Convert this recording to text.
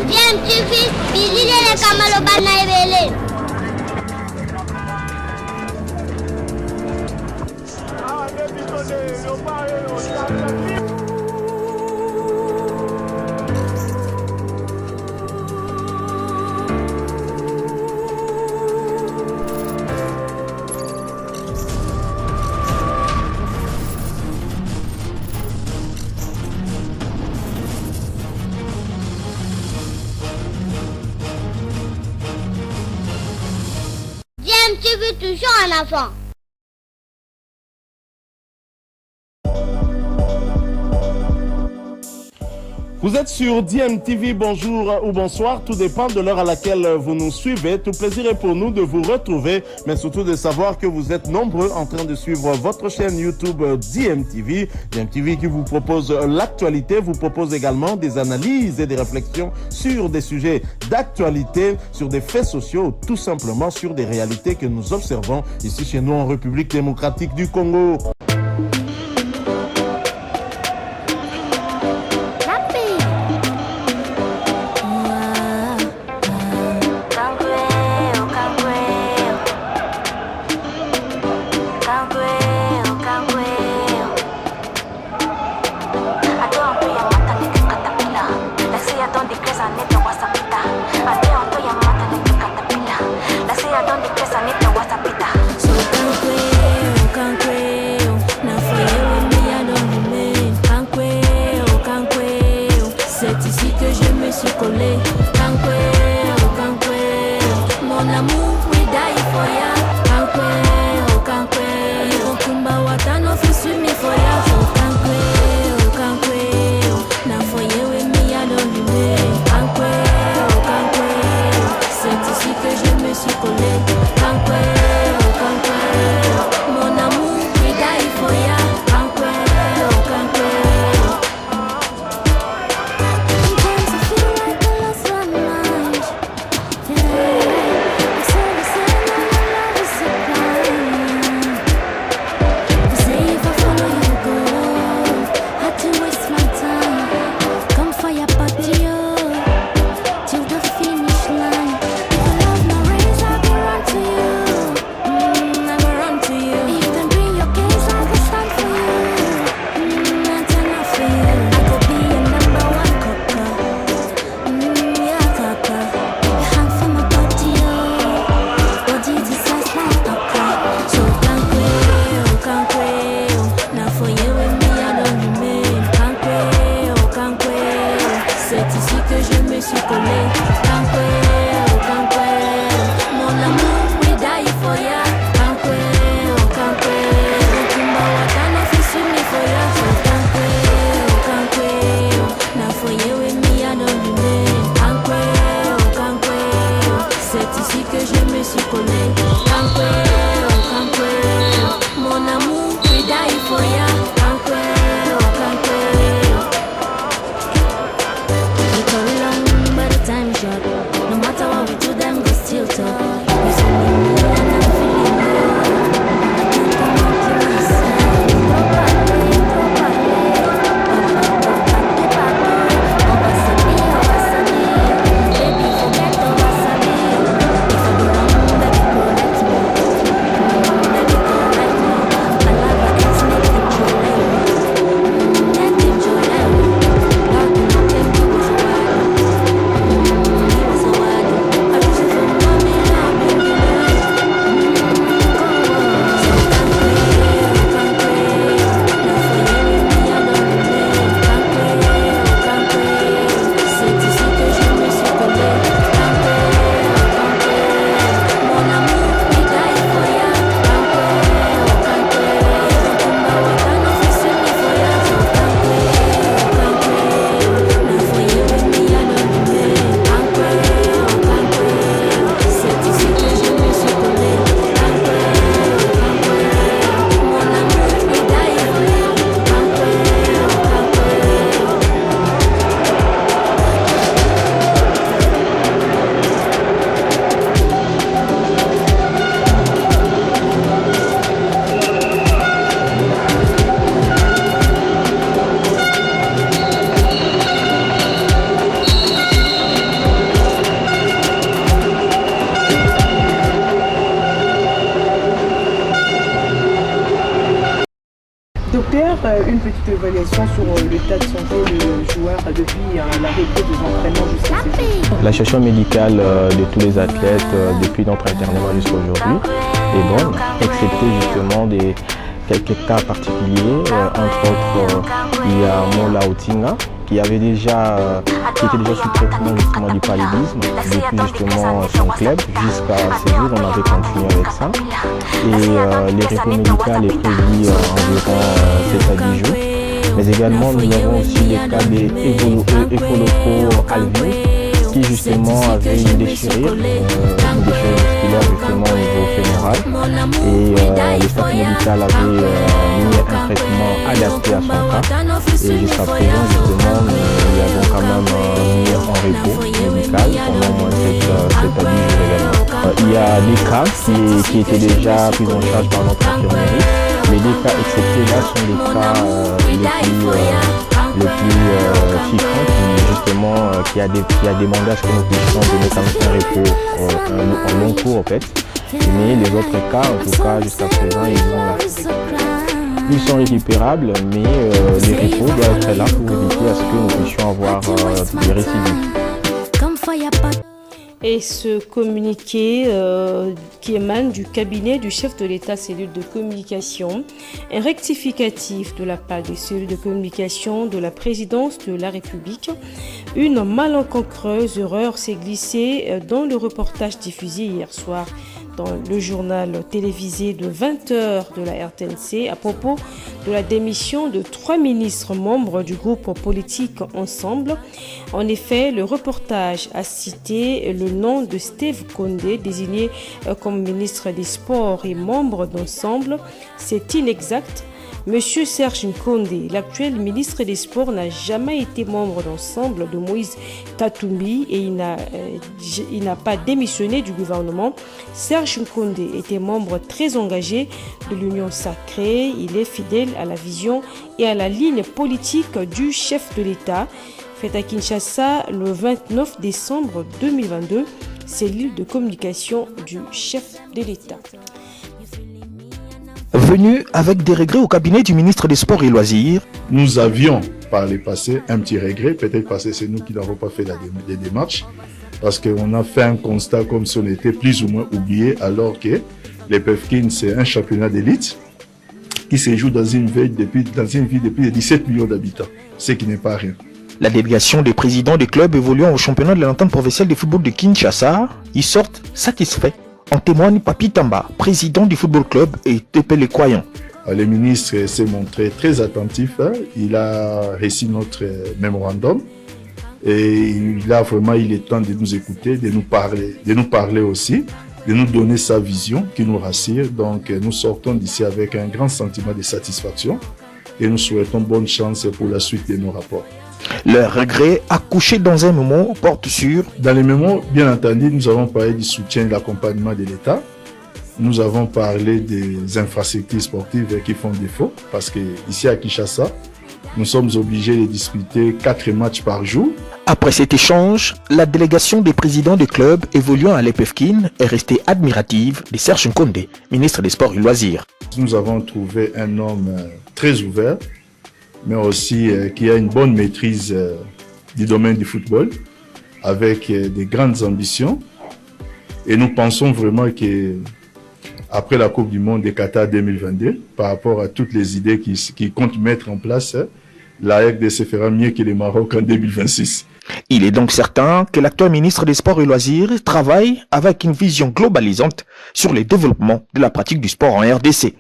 DMTV, Bilile Kamalo Banaibele. DMTV toujours en avant. Vous êtes sur DMTV, bonjour ou bonsoir, tout dépend de l'heure à laquelle vous nous suivez. Tout plaisir est pour nous de vous retrouver, mais surtout de savoir que vous êtes nombreux en train de suivre votre chaîne YouTube DMTV. DMTV qui vous propose l'actualité, vous propose également des analyses et des réflexions sur des sujets d'actualité, sur des faits sociaux, tout simplement sur des réalités que nous observons ici chez nous en République démocratique du Congo. No quelques évaluations sur l'état de santé du joueur depuis l'arrêt des entraînements jusqu'à ce jour. La situation médicale de tous les athlètes depuis notre internement jusqu'à aujourd'hui est bonne, excepté justement quelques cas particuliers. Entre autres, il y a Mola Otinga qui était déjà sous traitement justement du paludisme depuis justement son club. Jusqu'à ce jour, on avait continué avec ça. Et les repos médicaux est prévu environ 7 à 10 jours. Mais également, nous avons aussi les cas des Ecolocos Alvin qui justement avait une déchirure musculaire justement au niveau fémoral. Et le staff médical avait mis un traitement adapté à son cas. Et jusqu'à présent, justement, nous avons quand même mis en repos médical pendant moins 7 à 10 jours également. Il y a des cas qui étaient déjà pris en charge par notre infirmerie. Les deux cas exceptés là sont les cas les plus fréquents qui a demandé à ce que nous puissions donner un repos en long cours en fait. Mais les autres cas, en tout cas jusqu'à présent, ils sont récupérables, mais les repos doivent être là pour éviter à ce que nous puissions avoir des récidives. Et ce communiqué qui émane du cabinet du chef de l'État, cellule de communication, un rectificatif de la part des cellules de communication de la présidence de la République. Une malencontreuse erreur s'est glissée dans le reportage diffusé hier soir dans le journal télévisé de 20h de la RTNC à propos de la démission de 3 ministres membres du groupe politique Ensemble. En effet, le reportage a cité le nom de Steve Condé, désigné comme ministre des Sports et membre d'Ensemble. C'est inexact. Monsieur Serge Nkondé, l'actuel ministre des Sports, n'a jamais été membre d'Ensemble de Moïse Katumbi et il n'a pas démissionné du gouvernement. Serge Nkondé était membre très engagé de l'Union sacrée. Il est fidèle à la vision et à la ligne politique du chef de l'État. Fait à Kinshasa le 29 décembre 2022, cellule de communication du chef de l'État. Venu avec des regrets au cabinet du ministre des Sports et Loisirs. Nous avions par le passé un petit regret, peut-être parce que c'est nous qui n'avons pas fait les démarches, parce qu'on a fait un constat comme si on était plus ou moins oublié, alors que les PEFKIN, c'est un championnat d'élite qui se joue dans une ville depuis 17 millions d'habitants, ce qui n'est pas rien. La délégation des présidents des clubs évoluant au championnat de l'entente provinciale de football de Kinshasa y sortent satisfaits. En témoigne Papi Tamba, président du football club et Tepele Kwayon. Le ministre s'est montré très attentif. Il a reçu notre mémorandum et il a vraiment eu le temps de nous écouter, de nous parler aussi, de nous donner sa vision qui nous rassure. Donc nous sortons d'ici avec un grand sentiment de satisfaction et nous souhaitons bonne chance pour la suite de nos rapports. Leur regret accouché dans un mémo porte sur... Dans les mémos, bien entendu, nous avons parlé du soutien et de l'accompagnement de l'État. Nous avons parlé des infrastructures sportives qui font défaut parce que ici à Kinshasa, nous sommes obligés de disputer 4 matchs par jour. Après cet échange, la délégation des présidents des clubs évoluant à l'EPFKIN est restée admirative de Serge Nkondé, ministre des Sports et Loisirs. Nous avons trouvé un homme très ouvert, mais aussi qui a une bonne maîtrise du domaine du football, avec des grandes ambitions. Et nous pensons vraiment que après la Coupe du Monde de Qatar 2022, par rapport à toutes les idées qui comptent mettre en place, la RDC fera mieux que le Maroc en 2026. Il est donc certain que l'actuel ministre des Sports et Loisirs travaille avec une vision globalisante sur le développement de la pratique du sport en RDC.